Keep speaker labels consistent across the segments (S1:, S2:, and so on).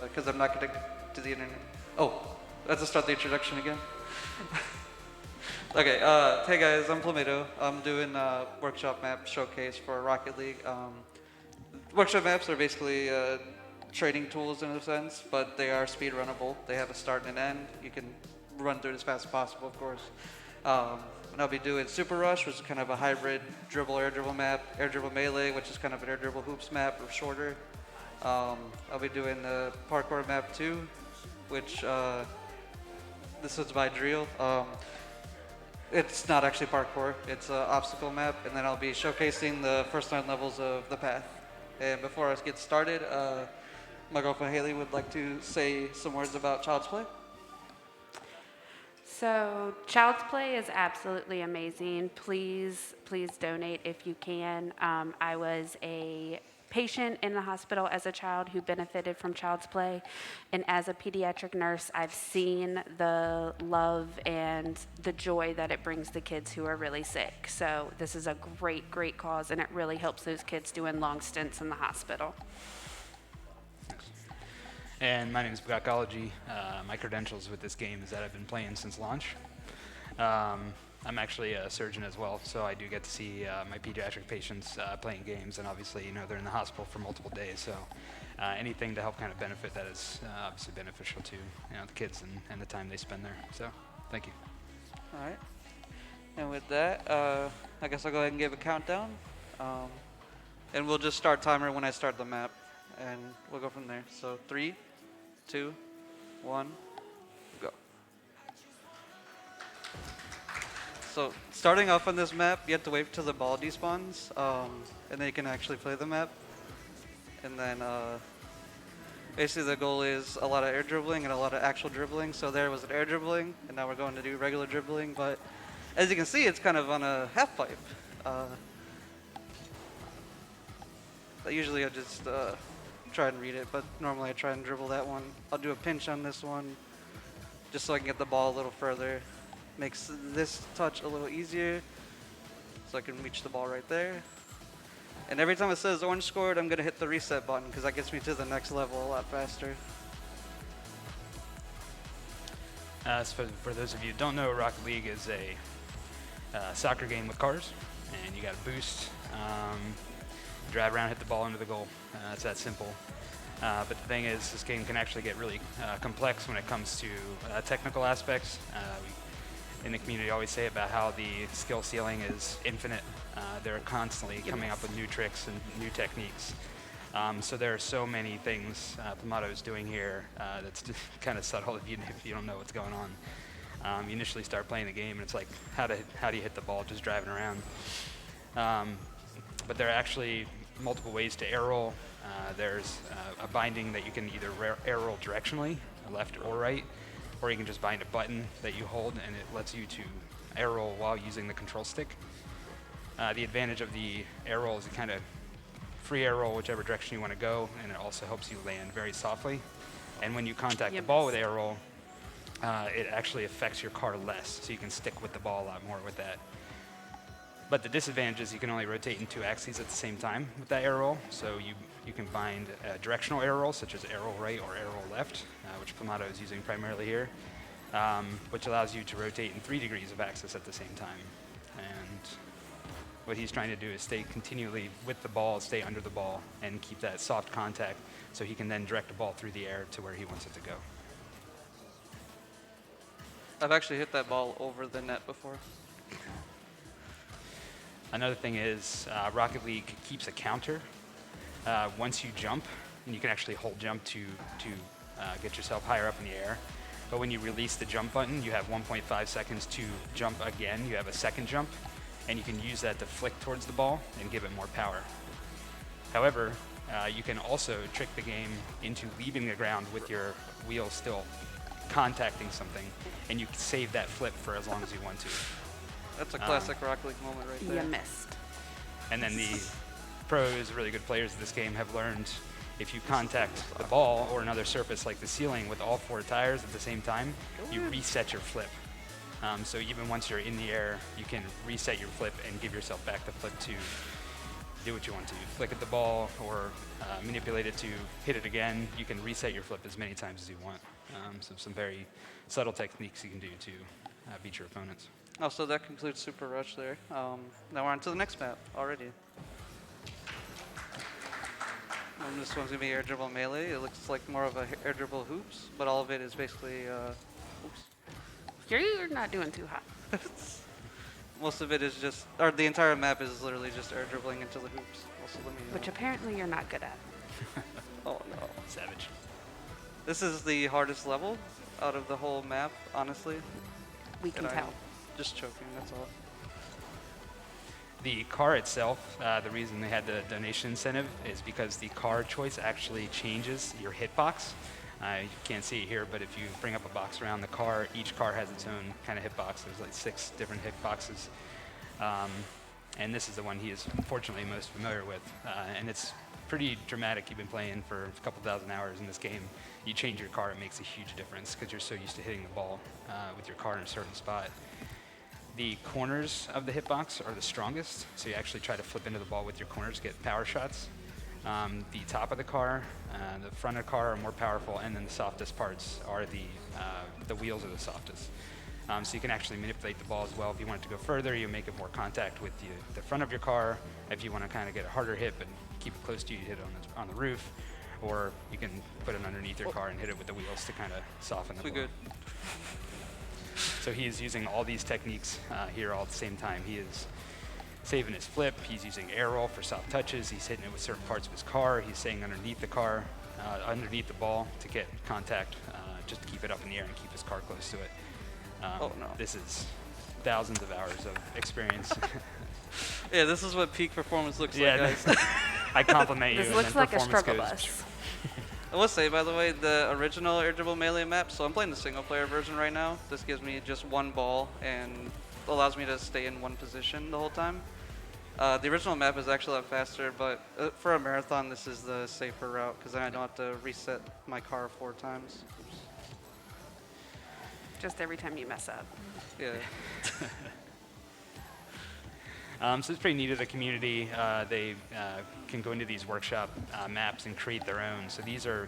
S1: because I'm not connected to the internet. Oh, let's start the introduction again. Okay, hey guys, I'm Plumato. I'm doing a workshop map showcase for Rocket League. Workshop maps are basically training tools in a sense, but they are speed runnable. They have a start and an end. You can run through it as fast as possible, of course. And I'll be doing Super Rush, which is kind of a hybrid dribble, air dribble map, air dribble melee, which is kind of an air dribble hoops map or shorter. I'll be doing the parkour map too, which this is by Drill. It's not actually parkour, it's an obstacle map, and then I'll be showcasing the first 9 levels of the path. And before I get started, my girlfriend Haley would like to say some words about Child's Play.
S2: So Child's Play is absolutely amazing. Please donate if you can. I was a patient in the hospital as a child who benefited from Child's Play, and as a pediatric nurse, I've seen the love and the joy that it brings to kids who are really sick. So this is a great cause, and it really helps those kids doing long stints in the hospital.
S3: And my name is Bugakology. My credentials with this game is that I've been playing since launch. I'm actually a surgeon as well, so I do get to see my pediatric patients playing games, and obviously, they're in the hospital for multiple days, so anything to help kind of benefit that is obviously beneficial to the kids and the time they spend there. So, thank you.
S1: All right. And with that, I guess I'll go ahead and give a countdown. And we'll just start timer when I start the map, and we'll go from there. So 3, 2, 1, go. So starting off on this map, you have to wait till the ball despawns, and then you can actually play the map. And then basically the goal is a lot of air dribbling and a lot of actual dribbling. So there was an air dribbling, and now we're going to do regular dribbling. But as you can see, it's kind of on a half pipe. Usually I just try and read it, but normally I try and dribble that one. I'll do a pinch on this one, just so I can get the ball a little further. Makes this touch a little easier, so I can reach the ball right there. And every time it says orange scored, I'm gonna hit the reset button, because that gets me to the next level a lot faster.
S3: So for those of you who don't know, Rocket League is a soccer game with cars, and you got to boost, drive around, hit the ball into the goal. It's that simple. But the thing is, this game can actually get really complex when it comes to technical aspects. In the community, always say about how the skill ceiling is infinite. They're constantly coming up with new tricks and new techniques. So there are so many things Plumato is doing here that's kind of subtle if you don't know what's going on. You initially start playing the game, and it's like, how do you hit the ball just driving around? But there are actually multiple ways to air roll. There's a binding that you can either air roll directionally, left or right, or you can just bind a button that you hold, and it lets you to air roll while using the control stick. The advantage of the air roll is you kind of free air roll whichever direction you want to go, and it also helps you land very softly. And when you contact the ball with air roll, it actually affects your car less, so you can stick with the ball a lot more with that. But the disadvantage is you can only rotate in 2 axes at the same time with that air roll. So you can bind a directional air roll, such as arrow right or arrow left, which Plumato is using primarily here, which allows you to rotate in 3 degrees of axis at the same time. And what he's trying to do is stay continually with the ball, stay under the ball, and keep that soft contact so he can then direct the ball through the air to where he wants it to go.
S1: I've actually hit that ball over the net before.
S3: Another thing is Rocket League keeps a counter once you jump, and you can actually hold jump to get yourself higher up in the air. But when you release the jump button, you have 1.5 seconds to jump again. You have a second jump, and you can use that to flick towards the ball and give it more power. However, you can also trick the game into leaving the ground with your wheel still contacting something, and you can save that flip for as long as you want to.
S1: That's a classic Rocket League moment right there.
S2: You missed.
S3: And then the pros, really good players of this game, have learned if you contact the ball or another surface like the ceiling with all 4 tires at the same time, you reset your flip. So even once you're in the air, you can reset your flip and give yourself back the flip do what you want to. Flick at the ball or manipulate it to hit it again. You can reset your flip as many times as you want. So some very subtle techniques you can do to beat your opponents.
S1: Oh, so that concludes Super Rush there. Now we're on to the next map already. And this one's going to be air dribble melee. It looks like more of a air dribble hoops, but all of it is basically oops.
S2: You're not doing too hot.
S1: Most of it is just, or the entire map is literally just air dribbling into the hoops. Also, let me know.
S2: Which apparently you're not good at.
S1: Oh no.
S3: Savage.
S1: This is the hardest level out of the whole map, honestly.
S2: We can
S1: And
S2: tell.
S1: I'm just choking, that's all.
S3: The car itself, the reason they had the donation incentive is because the car choice actually changes your hitbox. You can't see it here, but if you bring up a box around the car, each car has its own kind of hitbox. There's like 6 different hitboxes. And this is the one he is fortunately most familiar with. And it's pretty dramatic. You've been playing for a couple thousand hours in this game. You change your car, it makes a huge difference because you're so used to hitting the ball with your car in a certain spot. The corners of the hitbox are the strongest, so you actually try to flip into the ball with your corners, get power shots. The top of the car, the front of the car are more powerful, and then the softest parts are the wheels are the softest. So you can actually manipulate the ball as well. If you want it to go further, you make it more contact with the front of your car. If you want to kind of get a harder hit but keep it close to you, you hit it on the roof. Or you can put it underneath your car and hit it with the wheels to kind of soften the ball.
S1: Good.
S3: So he is using all these techniques here all at the same time. He is saving his flip. He's using air roll for soft touches. He's hitting it with certain parts of his car. He's staying underneath the car, underneath the ball to get contact, just to keep it up in the air and keep his car close to it.
S1: Oh no.
S3: This is thousands of hours of experience.
S1: Yeah, this is what peak performance looks
S3: Yeah,
S1: like, guys.
S3: I compliment you.
S2: This
S3: and
S2: looks
S3: then
S2: like a
S3: performance
S2: struggle
S3: goes,
S2: bus.
S1: I will say, by the way, the original air dribble melee map, so I'm playing the single player version right now. This gives me just one ball and allows me to stay in one position the whole time. The original map is actually a lot faster, but for a marathon, this is the safer route because then I don't have to reset my car 4 times. Oops.
S2: Just every time you mess up.
S1: Yeah.
S3: So it's pretty neat of the community. They can go into these workshop maps and create their own. So these are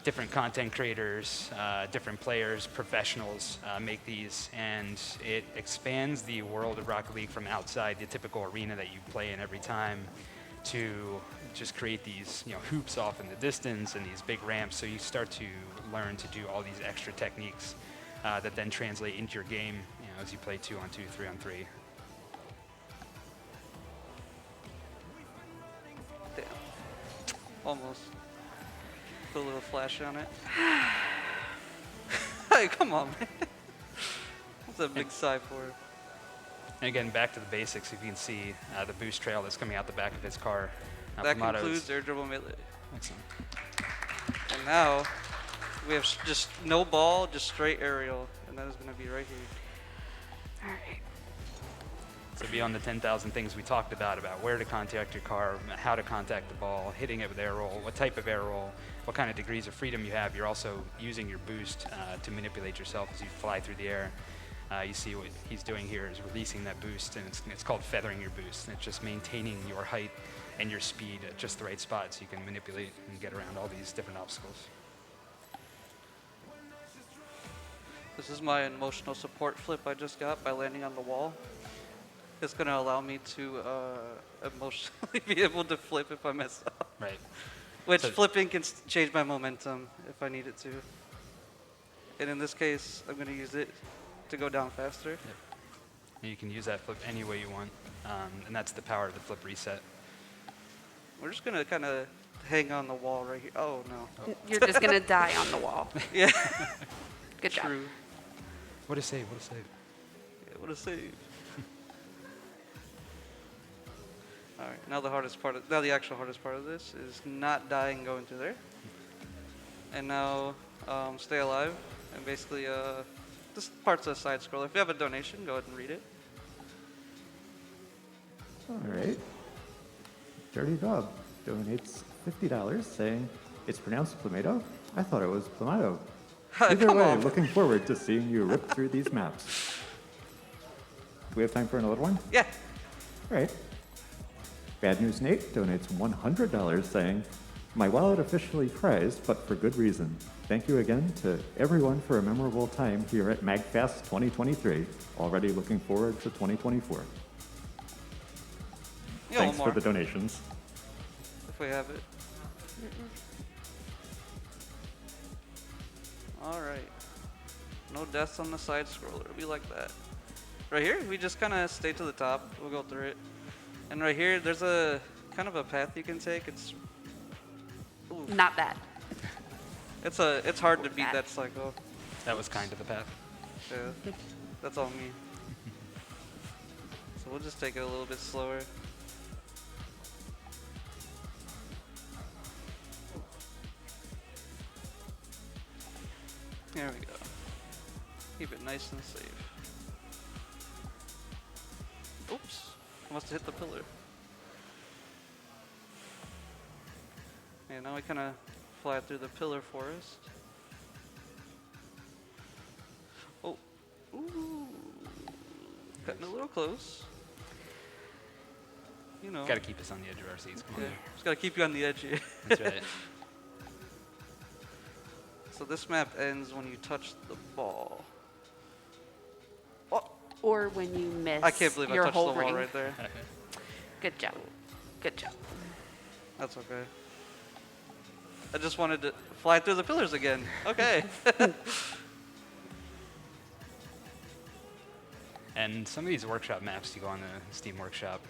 S3: different content creators, different players, professionals make these, and it expands the world of Rocket League from outside the typical arena that you play in every time to just create these hoops off in the distance and these big ramps. So you start to learn to do all these extra techniques that then translate into your game as you play 2-on-2, 3-on-3.
S1: Damn. Almost. Put a little flash on it. Hey, come on, man. That's a big sigh for it.
S3: And again, back to the basics. If you can see the boost trail that's coming out the back of his car.
S1: That
S3: Plumato's-
S1: concludes air dribble melee.
S3: Excellent.
S1: And now we have just no ball, just straight aerial, and that is going to be right here.
S2: All right.
S3: So beyond the 10,000 things we talked about where to contact your car, how to contact the ball, hitting it with air roll, what type of air roll, what kind of degrees of freedom you have, you're also using your boost to manipulate yourself as you fly through the air. You see what he's doing here is releasing that boost, and it's called feathering your boost. And it's just maintaining your height and your speed at just the right spot so you can manipulate and get around all these different obstacles.
S1: This is my emotional support flip I just got by landing on the wall. It's going to allow me to emotionally be able to flip if I mess up.
S3: Right.
S1: Which
S3: So-
S1: flipping can change my momentum if I need it to. And in this case, I'm going to use it to go down faster.
S3: Yep. And you can use that flip any way you want, and that's the power of the flip reset.
S1: We're just going to kind of hang on the wall right here. Oh, no.
S2: You're just going to die on the wall.
S1: Yeah.
S2: Good job.
S1: True.
S3: What a save, what a save.
S1: Yeah, what a save. All right, now the actual hardest part of this is not dying going through there. And now stay alive, and basically this part's a side scroll. If you have a donation, go ahead and read it.
S4: All right. Dirty Dog donates $50 saying, "It's pronounced Plumato? I thought it was Plumato. Either
S1: Come
S4: way,
S1: on.
S4: looking forward to seeing you rip through these maps." Do we have time for another one?
S1: Yeah.
S4: All right. Bad News Nate donates $100 saying, my wallet officially cries, but for good reason. Thank you again to everyone for a memorable time here at magFAST 2023. Already looking forward to 2024.
S1: Yeah,
S4: Thanks
S1: one more
S4: for the donations.
S1: if we have it. All right. No deaths on the side scroller. We like that. Right here, we just kind of stay to the top. We'll go through it. And right here, there's a kind of a path you can take. It's
S2: Not bad.
S1: it's hard to beat that cycle.
S3: That was kind of the path.
S1: Yeah, that's all me. So we'll just take it a little bit slower. There we go. Keep it nice and safe. Oops, I must have hit the pillar. Yeah, now we kind of fly through the pillar forest. Oh, ooh, cutting a little close. You know.
S3: Got to keep us on the edge of our seats. Come on.
S1: Yeah, just gotta keep you on the edge here.
S3: That's right.
S1: So this map ends when you touch the ball.
S2: Or when you miss
S1: I can't believe I
S2: your
S1: touched the
S2: whole
S1: wall
S2: ring.
S1: right there.
S2: Good job. Good job.
S1: That's okay. I just wanted to fly through the pillars again. Okay.
S3: And some of these workshop maps, you go on the Steam Workshop,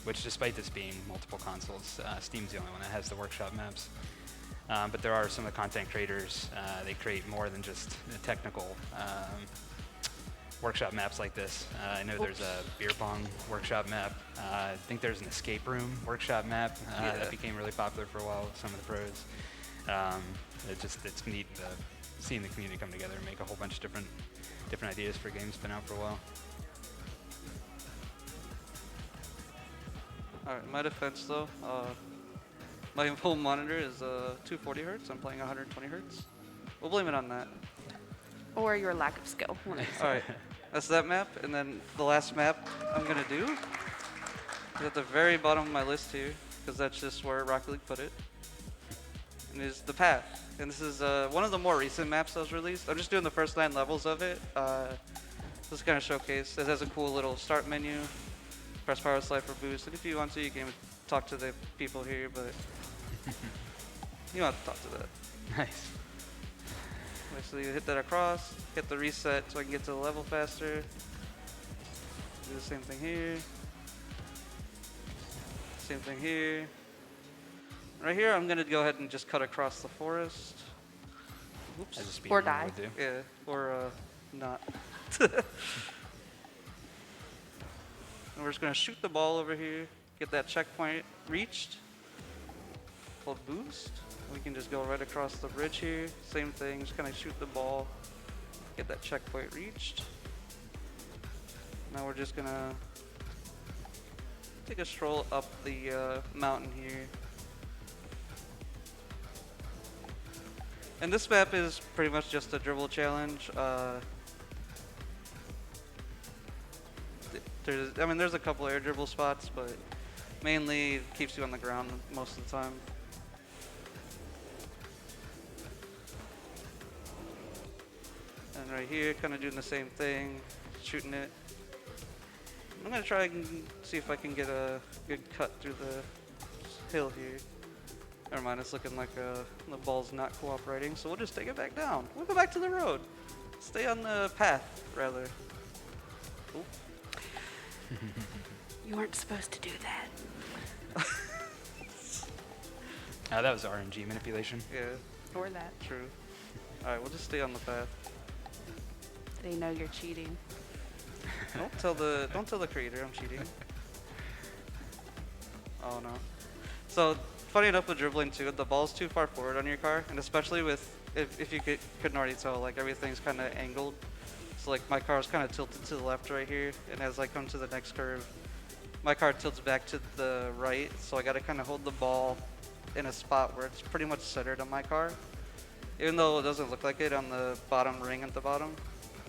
S3: which despite this being multiple consoles, Steam's the only one that has the workshop maps. But there are some of the content creators, they create more than just the technical workshop maps like this. I know there's a beer pong workshop map. I think there's an escape room workshop map that became really popular for a while with some of the pros. It's neat seeing the community come together and make a whole bunch of different ideas for games been out for a while.
S1: Alright, in my defense though, my home monitor is 240 hertz. I'm playing 120 hertz. We'll blame it on that.
S2: Or your lack of skill.
S1: Alright, that's that map. And then the last map I'm gonna do is at the very bottom of my list here, because that's just where Rocket League put it. And is the path. And this is one of the more recent maps that was released. I'm just doing the first 9 levels of it. Just kind of showcase. It has a cool little start menu. Press power slide for boost. And if you want to, you can talk to the people here, but you don't have to talk to that.
S3: Nice.
S1: So you hit that across, hit the reset so I can get to the level faster. Do the same thing here. Same thing here. Right here, I'm gonna go ahead and just cut across the forest. Oops.
S3: As a speed
S2: Or
S3: runner
S2: die.
S3: would do.
S1: Yeah, or not. And we're just gonna shoot the ball over here, get that checkpoint reached. Hold boost. We can just go right across the bridge here. Same thing, just kind of shoot the ball, get that checkpoint reached. Now we're just gonna take a stroll up the mountain here. And this map is pretty much just a dribble challenge. There's a couple air dribble spots, but mainly it keeps you on the ground most of the time. And right here, kind of doing the same thing, shooting it. I'm gonna try and see if I can get a good cut through the hill here. Never mind, it's looking like the ball's not cooperating, so we'll just take it back down. We'll go back to the road. Stay on the path, rather. Oop.
S2: You weren't supposed to do that.
S3: That was RNG manipulation.
S1: Yeah,
S2: Or that.
S1: true. Alright, we'll just stay on the path.
S2: They know you're cheating.
S1: Don't tell the creator I'm cheating. Oh no. So funny enough with dribbling too, the ball's too far forward on your car, and especially with if you couldn't already tell, like everything's kind of angled. So like my car's kind of tilted to the left right here, and as I come to the next curve, my car tilts back to the right. So I got to kind of hold the ball in a spot where it's pretty much centered on my car, even though it doesn't look like it on the bottom ring at the bottom.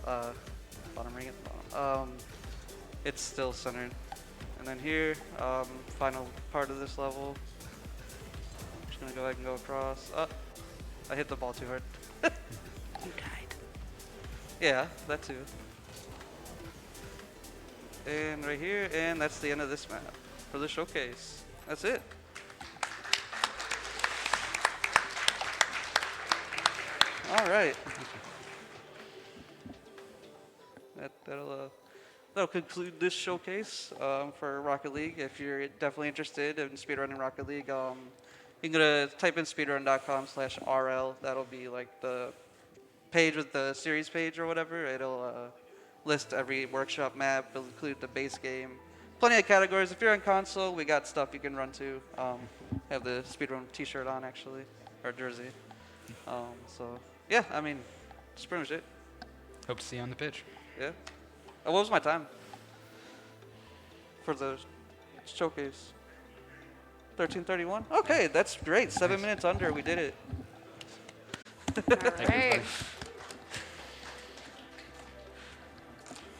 S1: Bottom ring at the bottom. It's still centered. And then here, final part of this level. Just gonna go ahead and go across. Oh, I hit the ball too hard.
S2: You died.
S1: Yeah, that too. And right here, and that's the end of this map for the showcase. That's it. All right. That'll conclude this showcase for Rocket League. If you're definitely interested in speedrunning Rocket League, you can go to type in speedrun.com/RL. That'll be like the page with the series page or whatever. It'll list every workshop map. It'll include the base game. Plenty of categories. If you're on console, we got stuff you can run to. Have the speedrun T-shirt on actually, or jersey. So yeah, I mean, that's pretty much it.
S3: Hope to see you on the pitch.
S1: Yeah. What was my time for the showcase? 13:31. Okay, that's great. 7 minutes under. We did it.
S2: All
S3: Thank you,
S2: right.
S3: everybody.